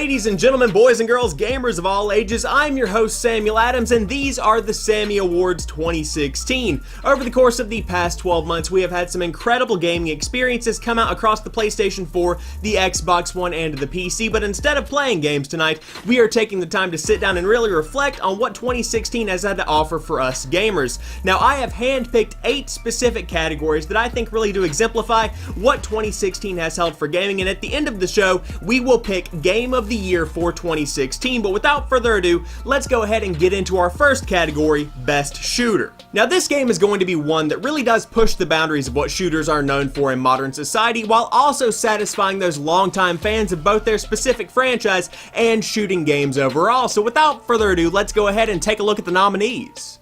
Ladies and gentlemen, boys and girls, gamers of all ages, I'm your host Samuel Adams, and these are the Sammy Awards 2016. Over the course of the past 12 months, we have had some incredible gaming experiences come out across the PlayStation 4, the Xbox One, and the PC, but instead of playing games tonight, we are taking the time to sit down and really reflect on what 2016 has had to offer for us gamers. Now, I have handpicked 8 specific categories that I think really do exemplify what 2016 has held for gaming, and at the end of the show, we will pick Game of the Year for 2016, but without further ado, let's go ahead and get into our first category, Best Shooter. Now, this game is going to be one that really does push the boundaries of what shooters are known for in modern society, while also satisfying those longtime fans of both their specific franchise and shooting games overall. So without further ado, let's go ahead and take a look at the nominees.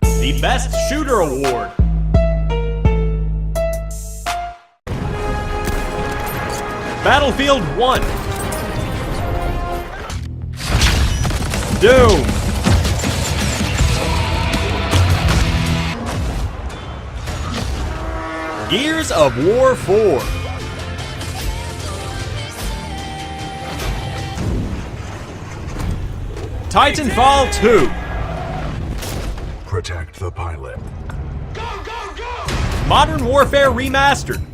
The Best Shooter Award. Battlefield 1, Doom, Gears of War 4, Titanfall 2, Protect the pilot. Go, go, go! Modern Warfare Remastered,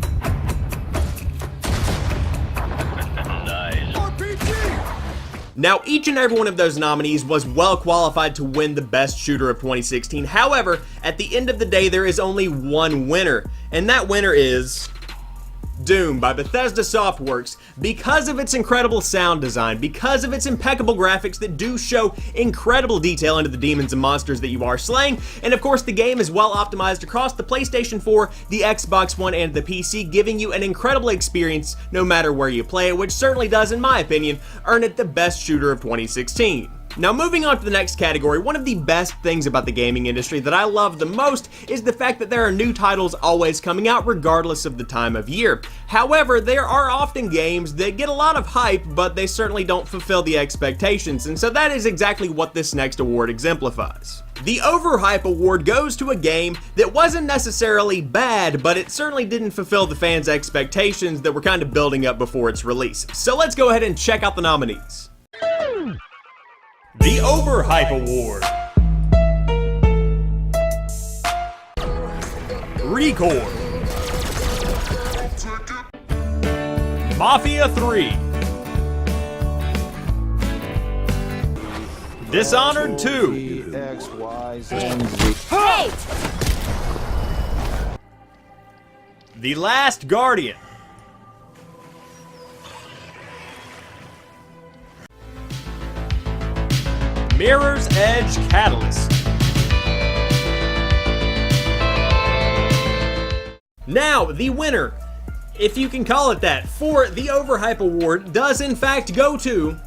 Now, each and every one of those nominees was well qualified to win the Best Shooter of 2016. However, at the end of the day, there is only one winner, and that winner is Doom by Bethesda Softworks, because of its incredible sound design, because of its impeccable graphics that do show incredible detail into the demons and monsters that you are slaying, and of course the game is well optimized across the PlayStation 4, the Xbox One, and the PC, giving you an incredible experience no matter where you play it, which certainly does, in my opinion, earn it the Best Shooter of 2016. Now, moving on to the next category, one of the best things about the gaming industry that I love the most is the fact that there are new titles always coming out regardless of the time of year. However, there are often games that get a lot of hype, but they certainly don't fulfill the expectations, and so that is exactly what this next award exemplifies. The Overhype Award goes to a game that wasn't necessarily bad, but it certainly didn't fulfill the fans' expectations that were kind of building up before its release. So let's go ahead and check out the nominees. The Overhype Award. Recore, Mafia 3, Dishonored 2, Hey! The Last Guardian, Mirror's Edge Catalyst. Now, the winner, if you can call it that, for the Overhype Award does in fact go to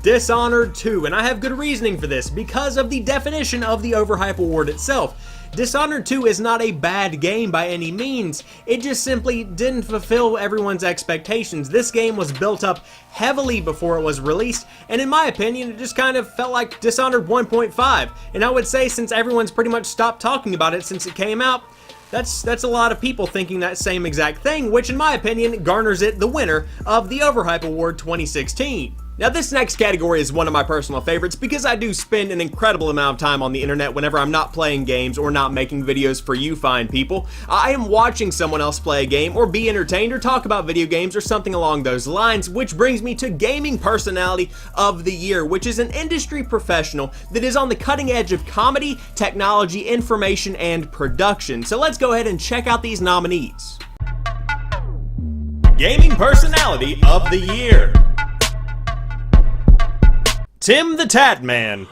Dishonored 2, and I have good reasoning for this because of the definition of the Overhype Award itself. Dishonored 2 is not a bad game by any means, it just simply didn't fulfill everyone's expectations. This game was built up heavily before it was released, and in my opinion, it just kind of felt like Dishonored 1.5, and I would say since everyone's pretty much stopped talking about it since it came out, that's a lot of people thinking that same exact thing, which in my opinion garners it the winner of the Overhype Award 2016. Now, this next category is one of my personal favorites because I do spend an incredible amount of time on the internet whenever I'm not playing games or not making videos for you fine people. I am watching someone else play a game or be entertained or talk about video games or something along those lines, which brings me to Gaming Personality of the Year, which is an industry professional that is on the cutting edge of comedy, technology, information, and production. So let's go ahead and check out these nominees. Gaming Personality of the Year. Tim the Tatman.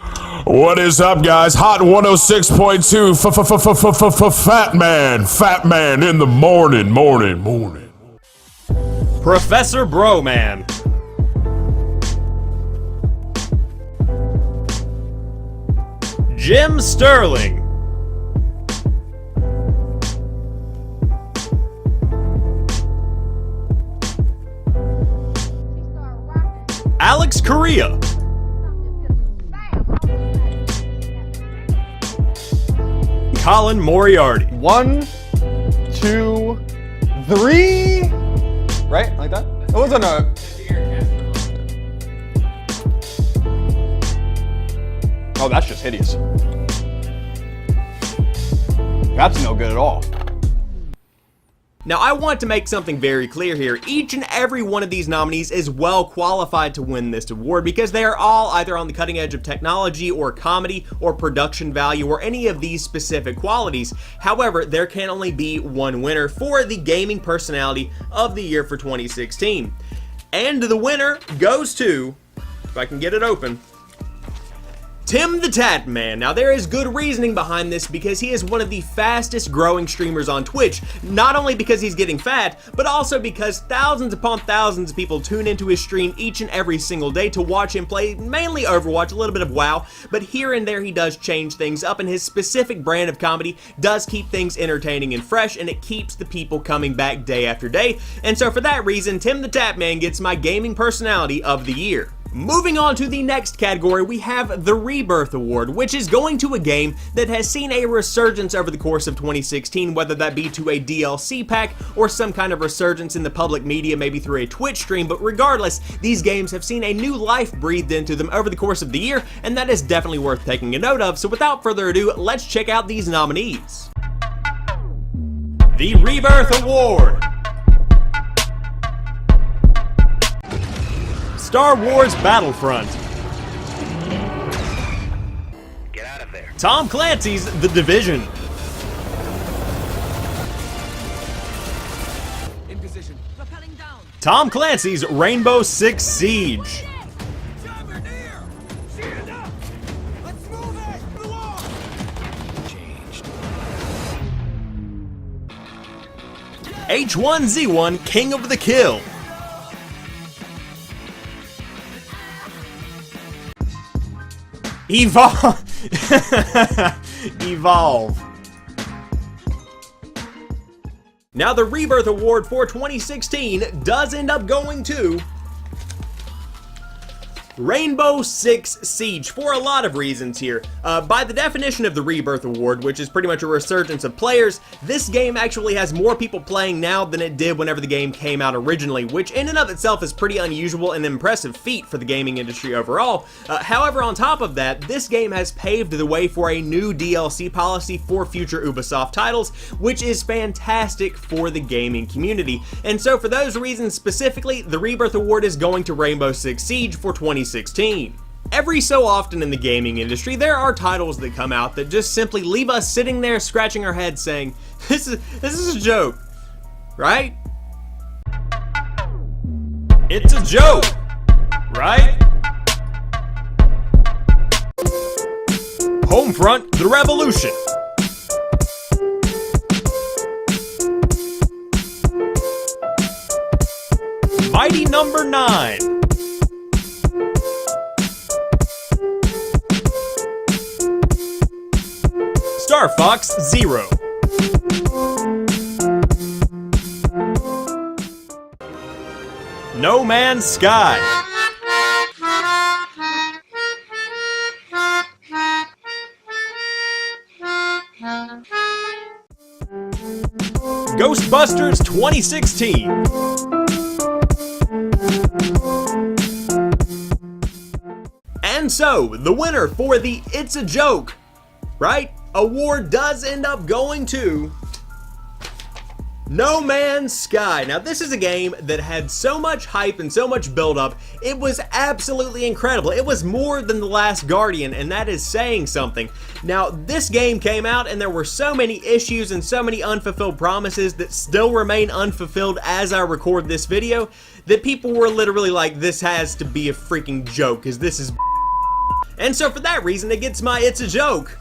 What is up, guys? Hot 106.2 Fat Man in the morning. Professor Broman. Jim Sterling. Alex Correa. Colin Moriarty. 1, 2, 3. Right? Like that? It wasn't a. Oh, that's just hideous. That's no good at all. Now, I want to make something very clear here. Each and every one of these nominees is well qualified to win this award because they are all either on the cutting edge of technology or comedy or production value or any of these specific qualities. However, there can only be one winner for the gaming personality of the year for 2016. And the winner goes to, if I can get it open, TimTheTatman. Now, there is good reasoning behind this because he is one of the fastest growing streamers on Twitch, not only because he's getting fat, but also because thousands upon thousands of people tune into his stream each and every single day to watch him play mainly Overwatch, a little bit of WoW, but here and there he does change things up, and his specific brand of comedy does keep things entertaining and fresh, and it keeps the people coming back day after day. And so for that reason, TimTheTatman gets my gaming personality of the year. Moving on to the next category, we have the Rebirth Award, which is going to a game that has seen a resurgence over the course of 2016, whether that be to a DLC pack or some kind of resurgence in the public media, maybe through a Twitch stream, but regardless, these games have seen a new life breathed into them over the course of the year, and that is definitely worth taking a note of. So without further ado, let's check out these nominees. The Rebirth Award. Star Wars Battlefront. Get out of there. Tom Clancy's The Division. In position. Propelling down. Tom Clancy's Rainbow Six Siege. Jumper near. Stand up. Let's move it. Move on. Changed. H1Z1 King of the Kill. Evolve. Evolve. Now, the Rebirth Award for 2016 does end up going to Rainbow Six Siege for a lot of reasons here. By the definition of the Rebirth Award, which is pretty much a resurgence of players, this game actually has more people playing now than it did whenever the game came out originally, which in and of itself is pretty unusual and an impressive feat for the gaming industry overall. However, on top of that, this game has paved the way for a new DLC policy for future Ubisoft titles, which is fantastic for the gaming community. And so for those reasons specifically, the Rebirth Award is going to Rainbow Six Siege for 2016. Every so often in the gaming industry, there are titles that come out that just simply leave us sitting there scratching our heads saying, this is a joke, right? It's a joke, right? Homefront: The Revolution. Mighty Number 9. Star Fox Zero. No Man's Sky. Ghostbusters 2016. And so, the winner for the It's a Joke, right? Award does end up going to No Man's Sky. Now, this is a game that had so much hype and so much build-up. It was absolutely incredible. It was more than The Last Guardian, and that is saying something. Now, this game came out, and there were so many issues and so many unfulfilled promises that still remain unfulfilled as I record this video, that people were literally like, this has to be a freaking joke, because this is And so for that reason, it gets my It's a Joke,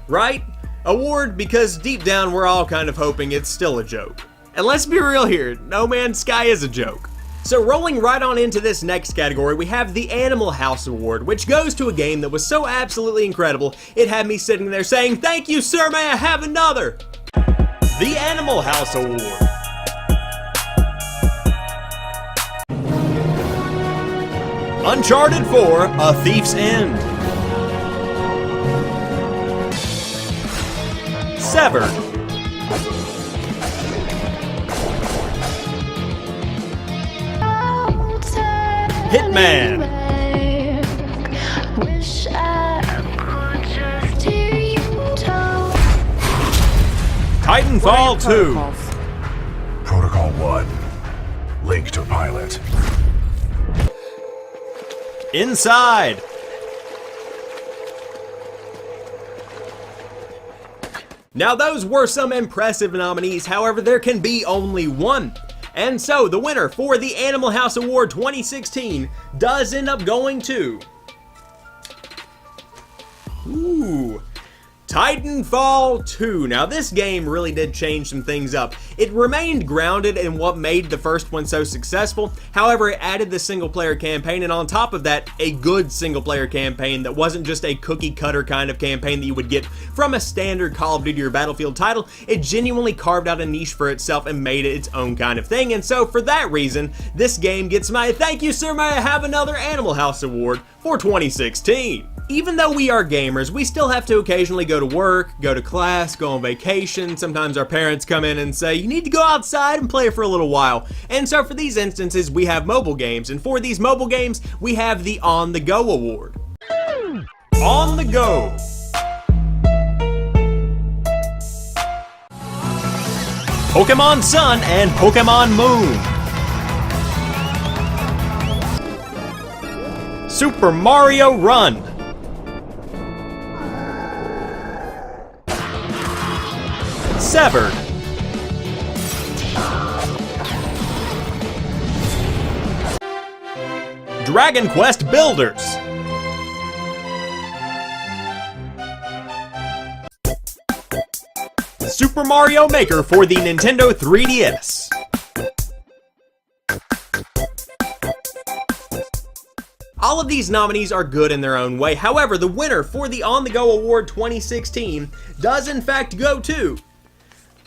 right? Award, because deep down we're all kind of hoping it's still a joke. And let's be real here, No Man's Sky is a joke. So rolling right on into this next category, we have the Animal House Award, which goes to a game that was so absolutely incredible, it had me sitting there saying, "Thank you, sir, may I have another?" The Animal House Award. Uncharted 4: A Thief's End. Severed. Hitman. Wish I could Titanfall 2. Protocol 1. Link to pilot. Inside. Now those were some impressive nominees, however there can be only one. And so the winner for the Animal House Award 2016 does end up going to... Titanfall 2. Now this game really did change some things up. It remained grounded in what made the first one so successful, however it added the single player campaign, and on top of that, a good single player campaign that wasn't just a cookie cutter kind of campaign that you would get from a standard Call of Duty or Battlefield title. It genuinely carved out a niche for itself and made it its own kind of thing, and so for that reason, this game gets my thank you sir, may I have another Animal House Award for 2016. Even though we are gamers, we still have to occasionally go to work, go to class, go on vacation. Sometimes our parents come in and say, you need to go outside and play for a little while. And so for these instances, we have mobile games. And for these mobile games, we have the On The Go Award. On The Go. Pokemon Sun and Pokemon Moon. Super Mario Run. Severed. Dragon Quest Builders. Super Mario Maker for the Nintendo 3DS. All of these nominees are good in their own way. However, the winner for the On The Go Award 2016 does in fact go to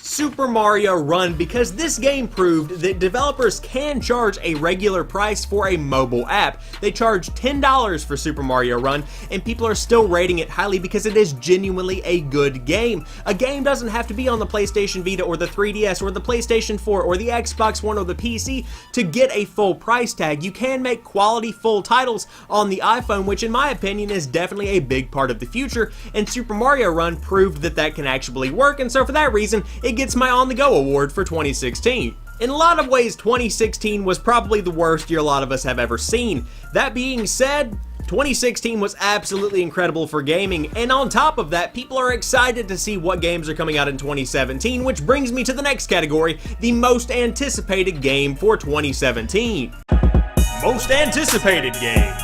Super Mario Run, because this game proved that developers can charge a regular price for a mobile app. They charge $10 for Super Mario Run, and people are still rating it highly because it is genuinely a good game. A game doesn't have to be on the PlayStation Vita or the 3DS or the PlayStation 4 or the Xbox One or the PC to get a full price tag. You can make quality full titles on the iPhone, which in my opinion is definitely a big part of the future, and Super Mario Run proved that that can actually work, and so for that reason, it gets my On The Go award for 2016. In a lot of ways, 2016 was probably the worst year a lot of us have ever seen. That being said, 2016 was absolutely incredible for gaming, and on top of that, people are excited to see what games are coming out in 2017, which brings me to the next category, the most anticipated game for 2017. Most anticipated game.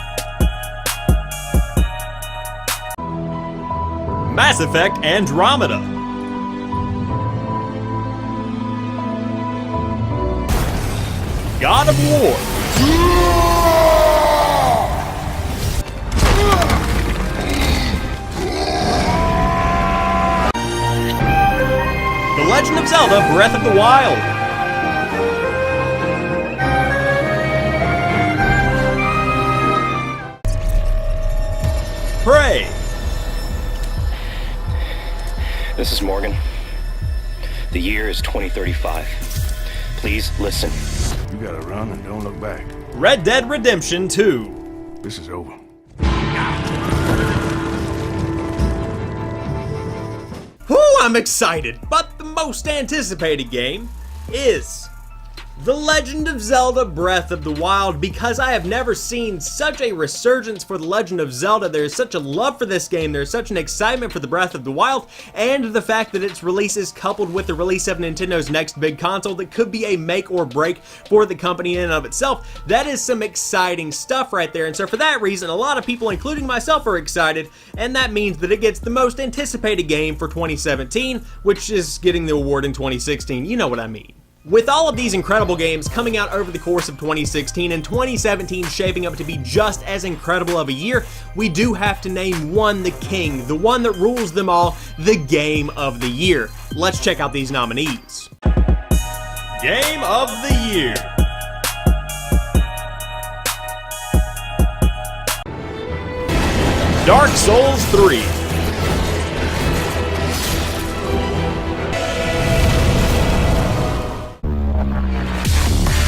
Mass Effect Andromeda. God of War. The Legend of Zelda Breath of the Wild. Prey. This is Morgan. The year is 2035. Please listen. You gotta run and don't look back. Red Dead Redemption 2. This is over. Whew, I'm excited, but the most anticipated game is The Legend of Zelda Breath of the Wild, because I have never seen such a resurgence for The Legend of Zelda. There's such a love for this game, there's such an excitement for the Breath of the Wild, and the fact that its release is coupled with the release of Nintendo's next big console that could be a make or break for the company in and of itself. That is some exciting stuff right there, and so for that reason, a lot of people, including myself, are excited, and that means that it gets the most anticipated game for 2017, which is getting the award in 2016. You know what I mean. With all of these incredible games coming out over the course of 2016 and 2017 shaping up to be just as incredible of a year, we do have to name one the king, the one that rules them all, the Game of the Year. Let's check out these nominees. Game of the Year. Dark Souls 3.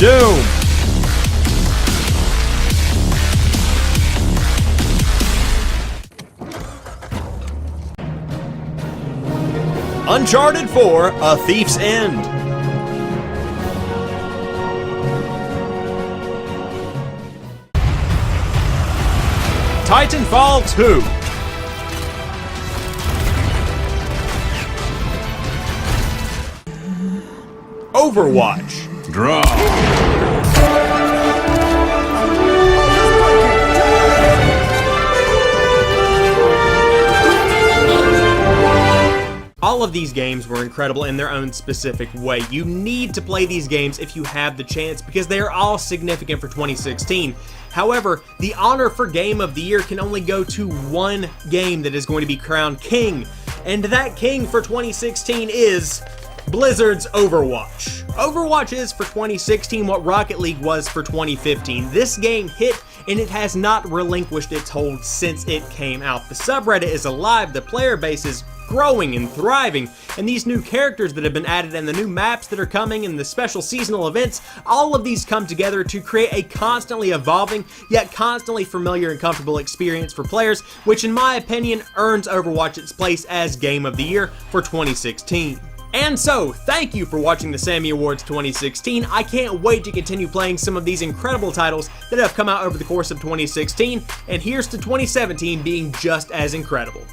Doom. Uncharted 4: A Thief's End. Titanfall 2. Overwatch. Draw. All of these games were incredible in their own specific way. You need to play these games if you have the chance because they are all significant for 2016. However, the honor for Game of the Year can only go to one game that is going to be crowned king, and that king for 2016 is Blizzard's Overwatch. Overwatch is for 2016 what Rocket League was for 2015. This game hit and it has not relinquished its hold since it came out. The subreddit is alive, the player base is growing and thriving, and these new characters that have been added and the new maps that are coming and the special seasonal events, all of these come together to create a constantly evolving yet constantly familiar and comfortable experience for players, which in my opinion earns Overwatch its place as Game of the Year for 2016. And so, thank you for watching the Sammy Awards 2016. I can't wait to continue playing some of these incredible titles that have come out over the course of 2016, and here's to 2017 being just as incredible.